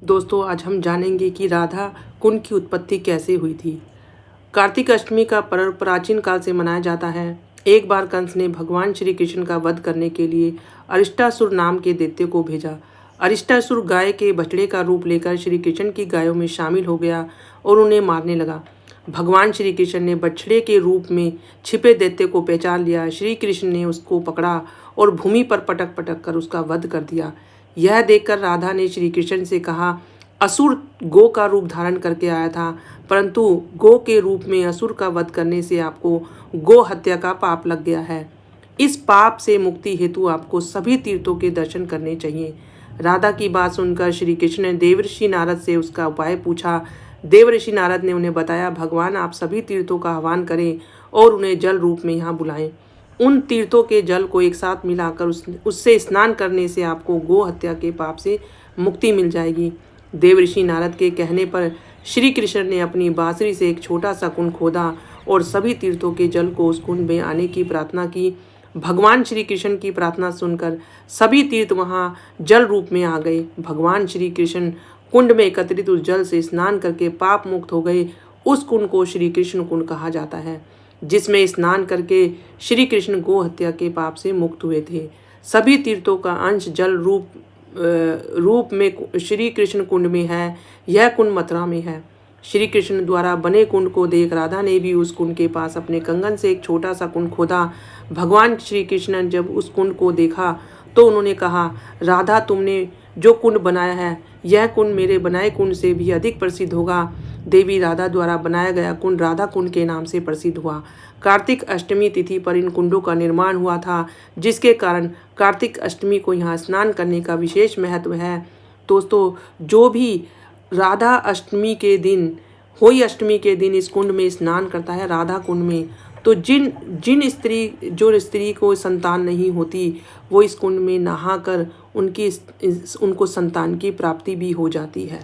दोस्तों आज हम जानेंगे कि राधा कुंड की उत्पत्ति कैसे हुई थी। कार्तिक अष्टमी का पर्व प्राचीन काल से मनाया जाता है। एक बार कंस ने भगवान श्री कृष्ण का वध करने के लिए अरिष्टासुर नाम के दैत्य को भेजा। अरिष्टासुर गाय के बछड़े का रूप लेकर श्री कृष्ण की गायों में शामिल हो गया और उन्हें मारने लगा। भगवान श्री कृष्ण ने बछड़े के रूप में छिपे दैत्य को पहचान लिया। श्री कृष्ण ने उसको पकड़ा और भूमि पर पटक पटक कर उसका वध कर दिया। यह देखकर राधा ने श्री कृष्ण से कहा, असुर गो का रूप धारण करके आया था, परंतु गो के रूप में असुर का वध करने से आपको गो हत्या का पाप लग गया है। इस पाप से मुक्ति हेतु आपको सभी तीर्थों के दर्शन करने चाहिए। राधा की बात सुनकर श्री कृष्ण ने देवर्षि नारद से उसका उपाय पूछा। देवर्षि नारद ने उन्हें बताया, भगवान आप सभी तीर्थों का आह्वान करें और उन्हें जल रूप में यहाँ बुलाएं। उन तीर्थों के जल को एक साथ मिलाकर उससे स्नान करने से आपको गो हत्या के पाप से मुक्ति मिल जाएगी। देवर्षि नारद के कहने पर श्री कृष्ण ने अपनी बांसुरी से एक छोटा सा कुंड खोदा और सभी तीर्थों के जल को उस कुंड में आने की प्रार्थना की। भगवान श्री कृष्ण की प्रार्थना सुनकर सभी तीर्थ वहाँ जल रूप में आ गए। भगवान श्री कृष्ण कुंड में एकत्रित उस जल से स्नान करके पाप मुक्त हो गए। उस कुंड को श्री कृष्ण कुंड कहा जाता है, जिसमें स्नान करके श्री कृष्ण गो हत्या के पाप से मुक्त हुए थे। सभी तीर्थों का अंश जल रूप में श्री कृष्ण कुंड में है। यह कुंड मथुरा में है। श्री कृष्ण द्वारा बने कुंड को देख राधा ने भी उस कुंड के पास अपने कंगन से एक छोटा सा कुंड खोदा। भगवान श्री कृष्ण ने जब उस कुंड को देखा तो उन्होंने कहा, राधा तुमने जो कुंड बनाया है यह कुंड मेरे बनाए कुंड से भी अधिक प्रसिद्ध होगा। देवी राधा द्वारा बनाया गया कुंड राधा कुंड के नाम से प्रसिद्ध हुआ। कार्तिक अष्टमी तिथि पर इन कुंडों का निर्माण हुआ था, जिसके कारण कार्तिक अष्टमी को यहाँ स्नान करने का विशेष महत्व है। दोस्तों जो भी राधा अष्टमी के दिन होली अष्टमी के दिन इस कुंड में स्नान करता है राधा कुंड में, तो जिन स्त्री को संतान नहीं होती वो इस कुंड में नहाकर उनको संतान की प्राप्ति भी हो जाती है।